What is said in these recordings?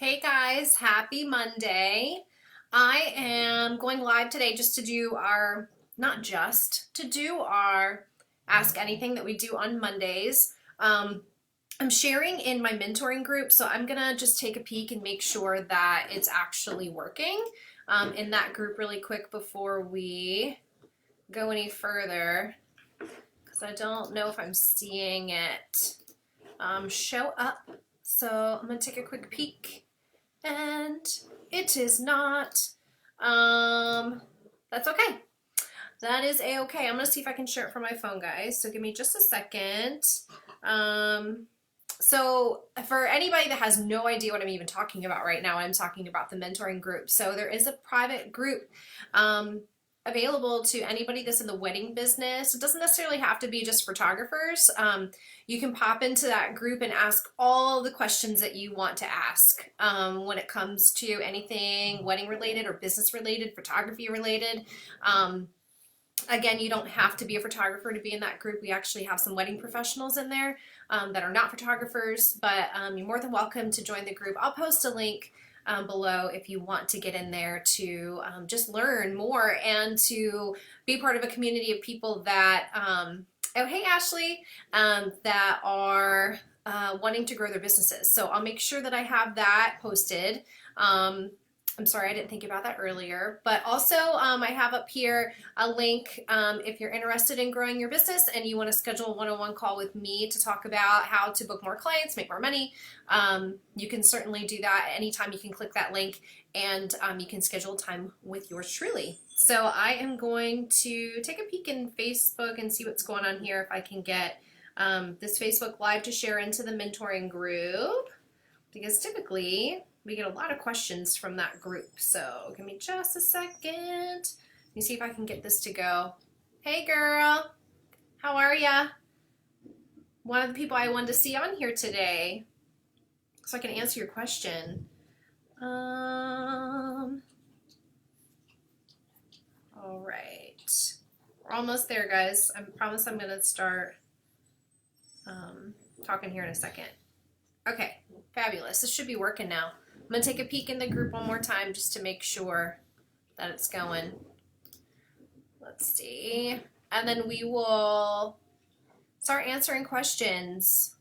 Hey guys, happy Monday. I am going live today just to do our, not just, to do our Ask Anything that we do on Mondays. I'm sharing in my mentoring group, so I'm gonna just take a peek and make sure that it's actually working in that group really quick before we go any further, because I don't know if I'm seeing it show up. So I'm gonna take a quick peek. And it is not. That's okay. That is a-okay. I'm gonna see if I can share it from my phone, guys. So give me just a second. So for anybody that has no idea what I'm even talking about right now, I'm talking about the mentoring group. So there is a private group available to anybody that's in the wedding business. It doesn't necessarily have to be just photographers. You can pop into that group and ask all the questions that you want to ask when it comes to anything wedding related or business related, photography related. Again, you don't have to be a photographer to be in that group. We actually have some wedding professionals in there that are not photographers, but you're more than welcome to join the group. I'll post a link below if you want to get in there to just learn more and to be part of a community of people that, oh, hey, Ashley, that are wanting to grow their businesses. So I'll make sure that I have that posted. I'm sorry, I didn't think about that earlier. But also, I have up here a link if you're interested in growing your business and you want to schedule a one-on-one call with me to talk about how to book more clients, make more money. You can certainly do that anytime. You can click that link and you can schedule time with yours truly. So I am going to take a peek in Facebook and see what's going on here if I can get this Facebook Live to share into the mentoring group, because typically we get a lot of questions from that group. So give me just a second. Let me see if I can get this to go. Hey girl, how are ya? One of the people I wanted to see on here today so I can answer your question. All right, we're almost there, guys. I promise I'm gonna start talking here in a second. Okay, fabulous. This should be working now. I'm gonna take a peek in the group one more time just to make sure that it's going. Let's see. And then we will start answering questions.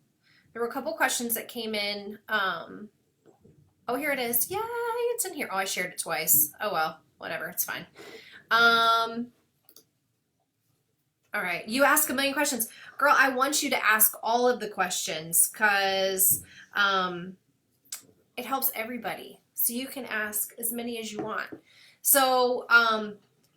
There were a couple questions that came in. Oh, here it is. Yay, it's in here. Oh, I shared it twice. Oh well, whatever, it's fine. All right, you ask a million questions. Girl, I want you to ask all of the questions because it helps everybody. So you can ask as many as you want. So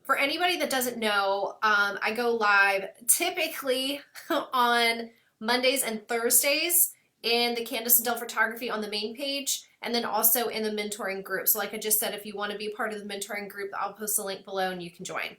for anybody that doesn't know, I go live typically on Mondays and Thursdays in the Candace Adele Photography on the main page, and then also in the mentoring group. So like I just said, if you want to be part of the mentoring group, I'll post a link below and you can join.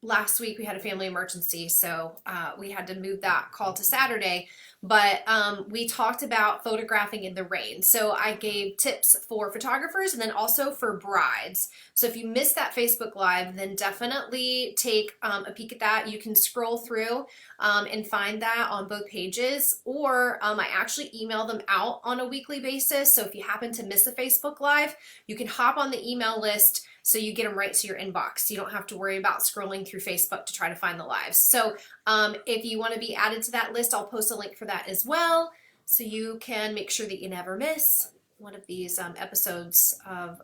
Last week we had a family emergency, so we had to move that call to Saturday. But we talked about photographing in the rain. So I gave tips for photographers and then also for brides. So if you missed that Facebook Live, then definitely take a peek at that. You can scroll through and find that on both pages, or I actually email them out on a weekly basis. So if you happen to miss a Facebook Live, you can hop on the email list so you get them right to your inbox. You don't have to worry about scrolling through Facebook to try to find the lives. So if you want to be added to that list, I'll post a link for that as well, so you can make sure that you never miss one of these episodes of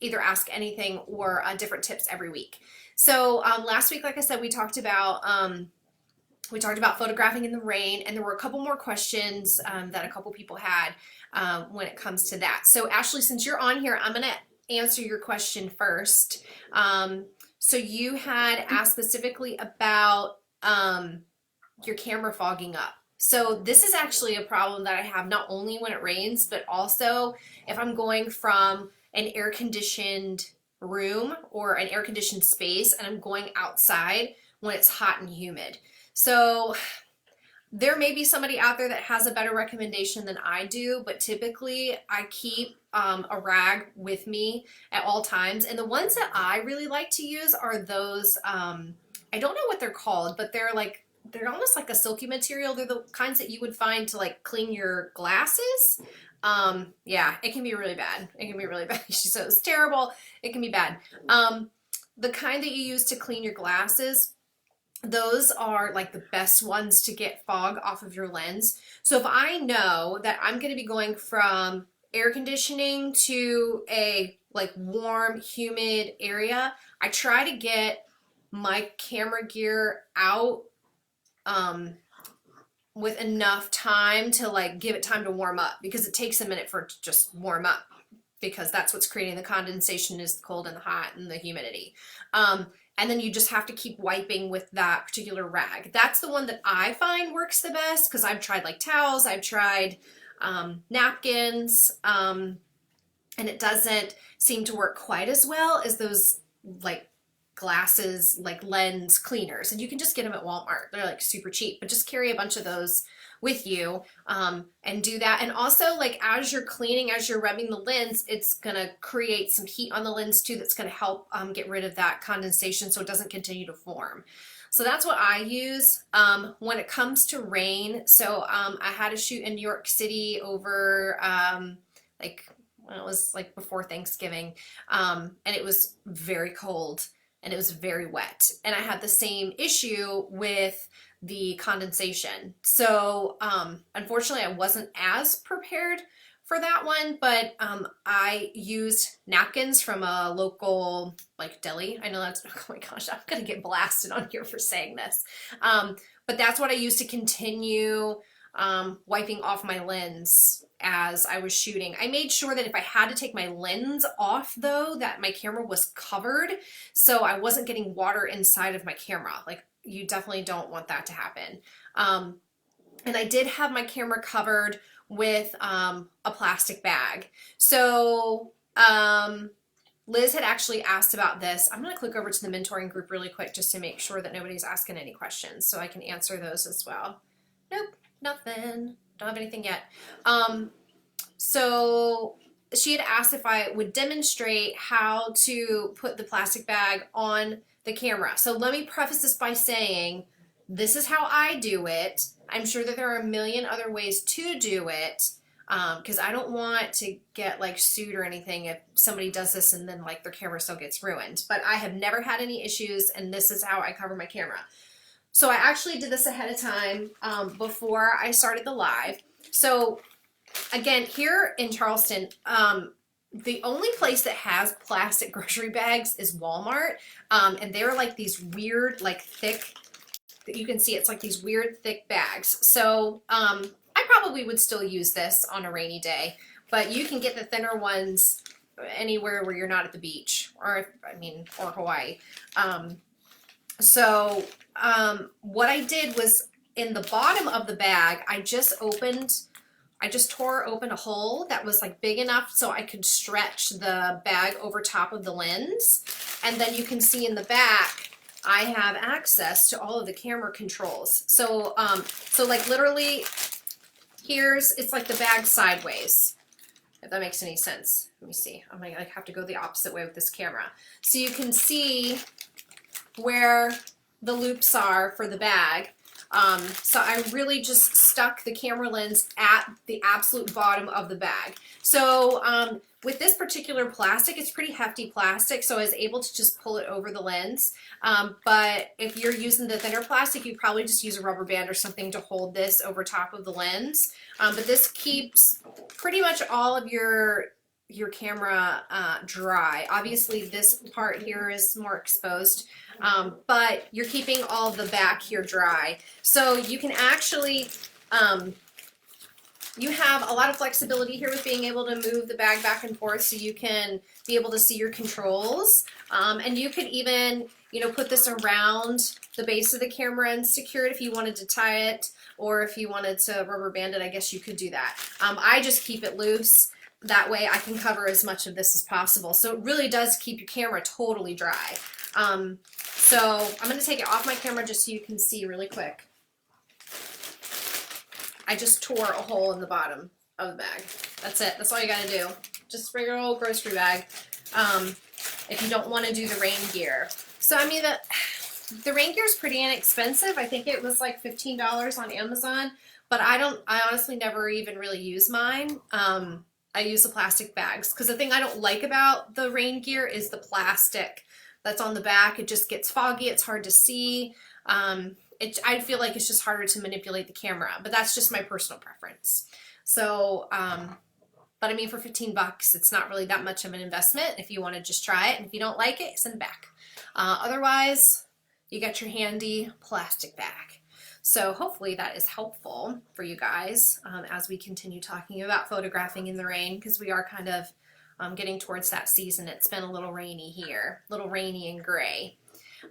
either Ask Anything or different tips every week. So last week, like I said, we talked about photographing in the rain, and there were a couple more questions that a couple people had when it comes to that. So Ashley, since you're on here, I'm gonna answer your question first. So you had asked specifically about your camera fogging up. So this is actually a problem that I have not only when it rains, but also if I'm going from an air-conditioned room or an air-conditioned space and I'm going outside when it's hot and humid. So there may be somebody out there that has a better recommendation than I do, but typically I keep a rag with me at all times. And the ones that I really like to use are those, I don't know what they're called, but they're like they're almost like a silky material. They're the kinds that you would find to like clean your glasses. Yeah, it can be really bad. It can be really bad. She said it was terrible. It can be bad. The kind that you use to clean your glasses, those are like the best ones to get fog off of your lens. So if I know that I'm going to be going from air conditioning to a like warm, humid area, I try to get my camera gear out with enough time to like give it time to warm up, because it takes a minute for it to just warm up, because that's what's creating the condensation, is the cold and the hot and the humidity. And then you just have to keep wiping with that particular rag. That's the one that I find works the best, because I've tried like towels, I've tried napkins, and it doesn't seem to work quite as well as those like glasses, like lens cleaners. And you can just get them at Walmart. They're like super cheap, but just carry a bunch of those with you and do that. And also, like, as you're cleaning, as you're rubbing the lens, it's gonna create some heat on the lens too, that's gonna help get rid of that condensation so it doesn't continue to form. So that's what I use when it comes to rain. So I had a shoot in New York City over like when it was like before Thanksgiving, and it was very cold and it was very wet, and I had the same issue with the condensation. So unfortunately I wasn't as prepared for that one, but I used napkins from a local like deli. I know that's, oh my gosh, I'm gonna get blasted on here for saying this, but that's what I used to continue wiping off my lens as I was shooting. I made sure that if I had to take my lens off though, that my camera was covered, so I wasn't getting water inside of my camera. Like, you definitely don't want that to happen. And I did have my camera covered with a plastic bag. So Liz had actually asked about this. I'm gonna click over to the mentoring group really quick just to make sure that nobody's asking any questions so I can answer those as well. Nope, nothing. Don't have anything yet. So she had asked if I would demonstrate how to put the plastic bag on the camera. So let me preface this by saying, this is how I do it. I'm sure that there are a million other ways to do it, because I don't want to get like sued or anything if somebody does this and then like their camera still gets ruined. But I have never had any issues, and this is how I cover my camera. So I actually did this ahead of time before I started the live. So again, here in Charleston, the only place that has plastic grocery bags is Walmart, and they're like these weird, like thick, that you can see it's like these weird thick bags. So I probably would still use this on a rainy day, but you can get the thinner ones anywhere where you're not at the beach, or or Hawaii. What I did was, in the bottom of the bag, I just tore open a hole that was like big enough so I could stretch the bag over top of the lens. And then you can see in the back, I have access to all of the camera controls. So, like literally it's like the bag sideways, if that makes any sense. Let me see. I'm gonna like have to go the opposite way with this camera. So you can see where the loops are for the bag. So I really just stuck the camera lens at the absolute bottom of the bag. So with this particular plastic, it's pretty hefty plastic, so I was able to just pull it over the lens. But if you're using the thinner plastic, you probably just use a rubber band or something to hold this over top of the lens. But this keeps pretty much all of your camera dry. Obviously this part here is more exposed, but you're keeping all the back here dry. So you can actually, you have a lot of flexibility here with being able to move the bag back and forth, so you can be able to see your controls. And you could even, put this around the base of the camera and secure it if you wanted to tie it, or if you wanted to rubber band it, I guess you could do that. I just keep it loose. That way I can cover as much of this as possible. So it really does keep your camera totally dry. So I'm going to take it off my camera just so you can see really quick. I just tore a hole in the bottom of the bag. That's it. That's all you got to do. Just a regular old grocery bag if you don't want to do the rain gear. So The rain gear is pretty inexpensive. I think it was like $15 on Amazon, but I honestly never even really use mine. I use the plastic bags because the thing I don't like about the rain gear is the plastic that's on the back. It just gets foggy. It's hard to see. I feel like it's just harder to manipulate the camera, but that's just my personal preference. So, but I mean, for 15 bucks, it's not really that much of an investment if you want to just try it. And if you don't like it, send it back. Otherwise, you got your handy plastic bag. So hopefully that is helpful for you guys as we continue talking about photographing in the rain, because we are kind of getting towards that season. It's been a little rainy here, a little rainy and gray.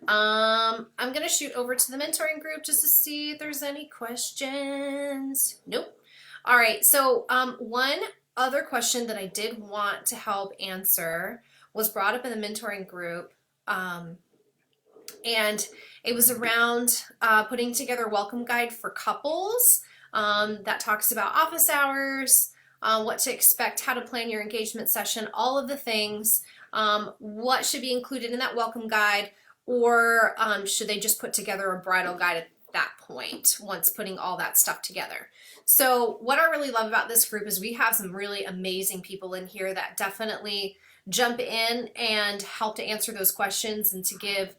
I'm going to shoot over to the mentoring group just to see if there's any questions. Nope. All right. So one other question that I did want to help answer was brought up in the mentoring group. And it was around putting together a welcome guide for couples that talks about office hours, what to expect, how to plan your engagement session, all of the things, what should be included in that welcome guide, or should they just put together a bridal guide at that point once putting all that stuff together. So what I really love about this group is we have some really amazing people in here that definitely jump in and help to answer those questions and to give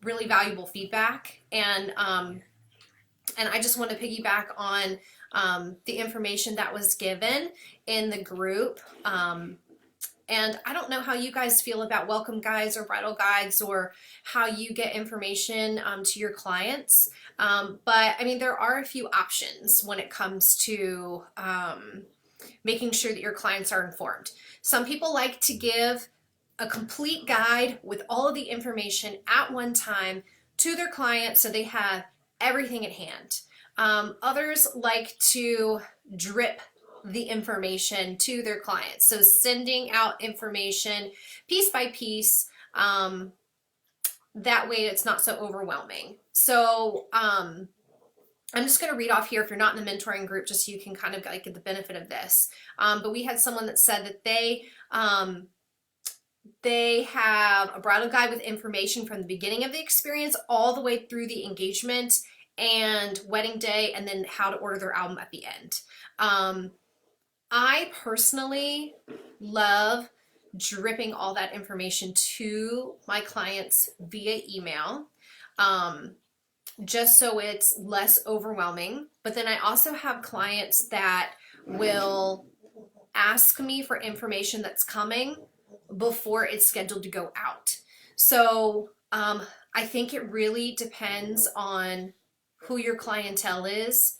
really valuable feedback. And I just want to piggyback on the information that was given in the group. And I don't know how you guys feel about welcome guides or bridal guides or how you get information to your clients. But I mean, there are a few options when it comes to making sure that your clients are informed. Some people like to give a complete guide with all of the information at one time to their clients so they have everything at hand. Others like to drip the information to their clients. So sending out information piece by piece, that way it's not so overwhelming. So I'm just going to read off here if you're not in the mentoring group, just so you can kind of like get the benefit of this. But we had someone that said that they have a bridal guide with information from the beginning of the experience all the way through the engagement and wedding day, and then how to order their album at the end. I personally love dripping all that information to my clients via email, just so it's less overwhelming. But then I also have clients that will ask me for information that's coming before it's scheduled to go out. So I think it really depends on who your clientele is,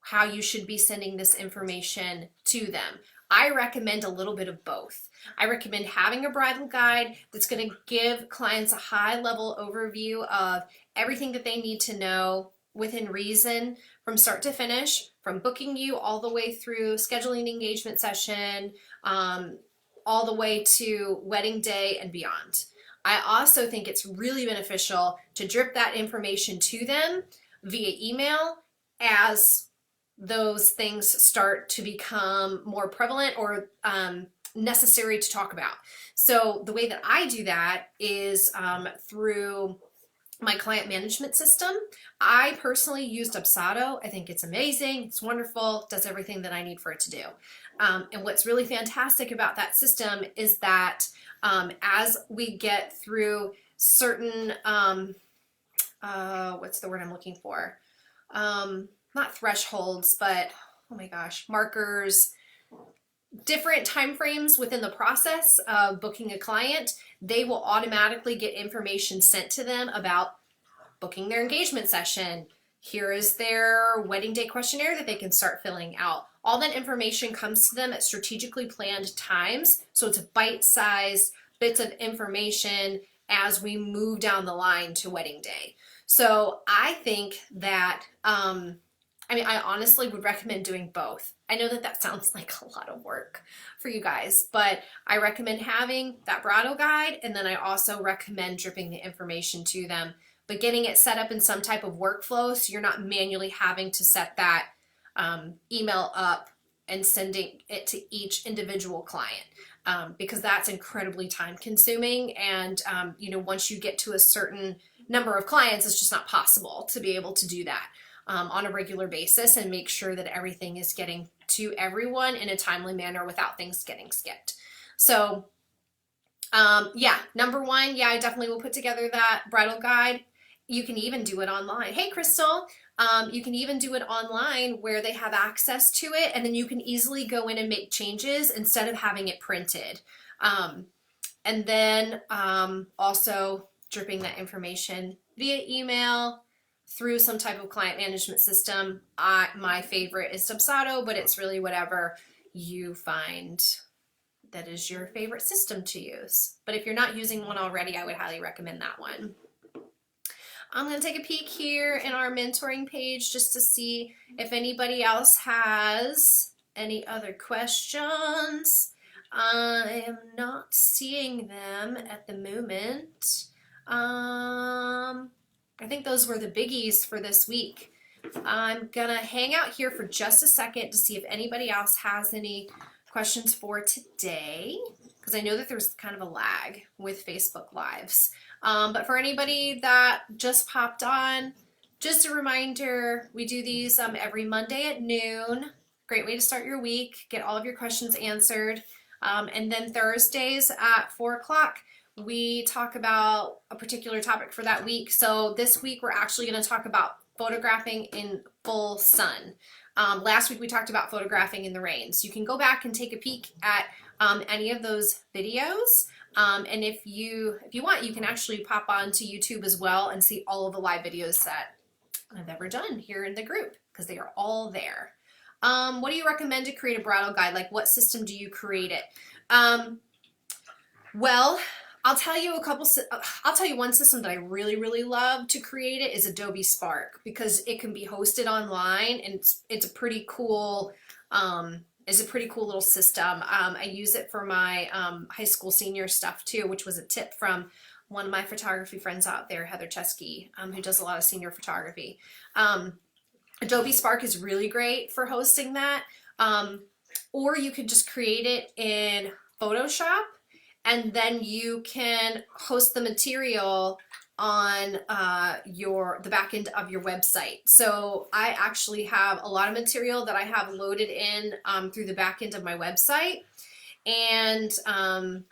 how you should be sending this information to them. I recommend a little bit of both. I recommend having a bridal guide that's going to give clients a high level overview of everything that they need to know within reason from start to finish, from booking you all the way through scheduling the engagement session, all the way to wedding day and beyond. I also think it's really beneficial to drip that information to them via email as those things start to become more prevalent or necessary to talk about. So the way that I do that is through my client management system. I personally use Dubsado. I think it's amazing. It's wonderful. It does everything that I need for it to do. And what's really fantastic about that system is that as we get through certain, what's the word I'm looking for? Not thresholds, but oh my gosh, markers, different time frames within the process of booking a client, they will automatically get information sent to them about booking their engagement session. Here is their wedding day questionnaire that they can start filling out. All that information comes to them at strategically planned times, so it's bite-sized bits of information as we move down the line to wedding day. So I think that I honestly would recommend doing both. I know that that sounds like a lot of work for you guys, but I recommend having that bridal guide, and then I also recommend dripping the information to them, but getting it set up in some type of workflow so you're not manually having to set that email up and sending it to each individual client, because that's incredibly time consuming. And once you get to a certain number of clients, it's just not possible to be able to do that on a regular basis and make sure that everything is getting to everyone in a timely manner without things getting skipped. So yeah, number one, yeah, I definitely will put together that bridal guide. You can even do it online. Hey, Crystal, you can even do it online where they have access to it, and then you can easily go in and make changes instead of having it printed. And then also dripping that information via email through some type of client management system. My favorite is Dubsado, but it's really whatever you find that is your favorite system to use. But if you're not using one already, I would highly recommend that one. I'm going to take a peek here in our mentoring page just to see if anybody else has any other questions. I am not seeing them at the moment. I think those were the biggies for this week. I'm gonna hang out here for just a second to see if anybody else has any questions for today, because I know that there's kind of a lag with Facebook Lives. But for anybody that just popped on, just a reminder, we do these every Monday at noon. Great way to start your week, get all of your questions answered. And then Thursdays at 4 o'clock, we talk about a particular topic for that week. So this week, we're actually going to talk about photographing in full sun. Last week, we talked about photographing in the rain. So you can go back and take a peek at any of those videos. And if you want, you can actually pop onto YouTube as well and see all of the live videos that I've ever done here in the group, because they are all there. What do you recommend to create a bridal guide? Like, what system do you create it? Well, I'll tell you one system that I really, really love to create it is Adobe Spark, because it can be hosted online, and it's a pretty cool little system. I use it for my high school senior stuff too, which was a tip from one of my photography friends out there, Heather Chesky, who does a lot of senior photography. Adobe Spark is really great for hosting that. Or you could just create it in Photoshop, and then you can host the material on the back end of your website. So I actually have a lot of material that I have loaded in through the back end of my website, and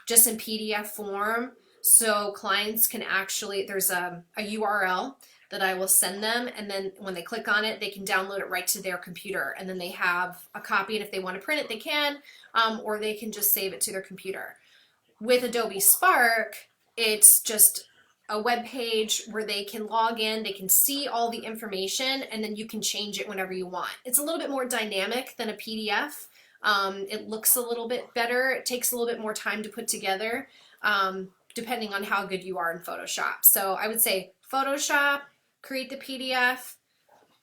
just in PDF form. So clients can actually, there's a URL that I will send them, and then when they click on it, they can download it right to their computer, and then they have a copy, and if they want to print it, they can, or they can just save it to their computer. With Adobe Spark, it's just a web page where they can log in, they can see all the information, and then you can change it whenever you want. It's a little bit more dynamic than a PDF. It looks a little bit better. It takes a little bit more time to put together, depending on how good you are in Photoshop. So I would say Photoshop, create the PDF,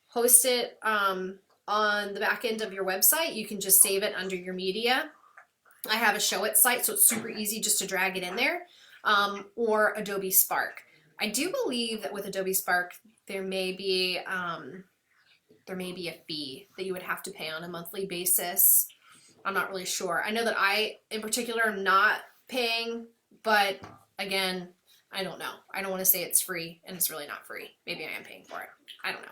host it on the back end of your website. You can just save it under your media. I have a Show It site, so it's super easy just to drag it in there, or Adobe Spark. I do believe that with Adobe Spark, there may be a fee that you would have to pay on a monthly basis. I'm not really sure. I know that I, in particular, am not paying, but again, I don't know. I don't want to say it's free, and it's really not free. Maybe I am paying for it. I don't know.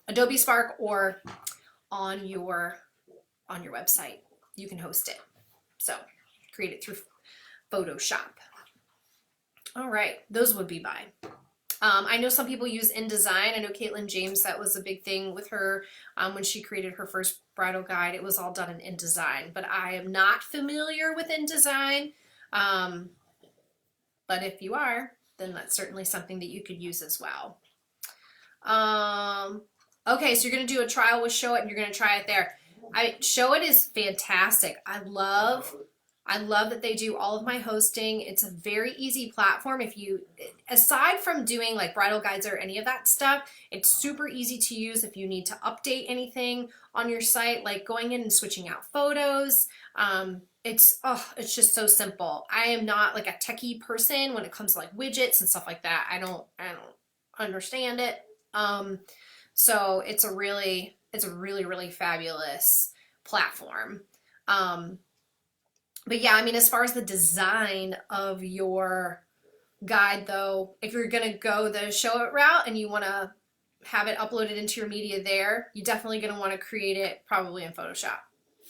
Adobe Spark, or on your website, you can host it. So create it through Photoshop. All right, those would be mine. I know some people use InDesign. I know Caitlin James, that was a big thing with her when she created her first bridal guide. It was all done in InDesign, but I am not familiar with InDesign. But if you are, then that's certainly something that you could use as well. Okay, so you're going to do a trial with Show It, and you're going to try it there. Show It is fantastic. I love that they do all of my hosting. It's a very easy platform. Aside from doing like bridal guides or any of that stuff, it's super easy to use if you need to update anything on your site, like going in and switching out photos. It's just so simple. I am not like a techie person when it comes to like widgets and stuff like that. I don't understand it. So it's a really, really fabulous platform. But yeah, I mean, as far as the design of your guide though. If you're gonna go the show it route and you wanna have it uploaded into your media there, you're definitely gonna wanna create it probably in Photoshop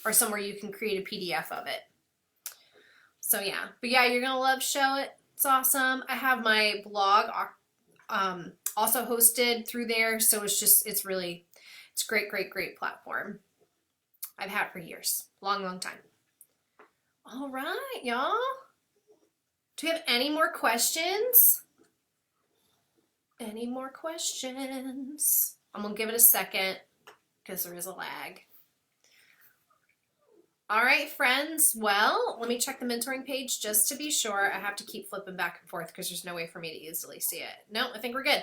or somewhere you can create a PDF of it. So yeah, but yeah, you're gonna love Show It. It's awesome. I have my blog also hosted through there, so it's really, it's great, great, great platform. I've had it for years, long time. All right, y'all. Do we have any more questions? Any more questions? I'm gonna give it a second because there is a lag. All right, friends. Well, let me check the mentoring page just to be sure. I have to keep flipping back and forth because there's no way for me to easily see it. No, I think we're good.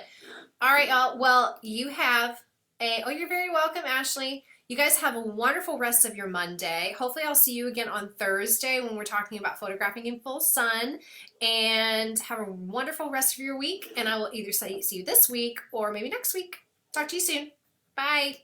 All right, y'all. Well, you have oh, you're very welcome, Ashley. You guys have a wonderful rest of your Monday. Hopefully I'll see you again on Thursday when we're talking about photographing in full sun. And have a wonderful rest of your week. And I will either see you this week or maybe next week. Talk to you soon. Bye.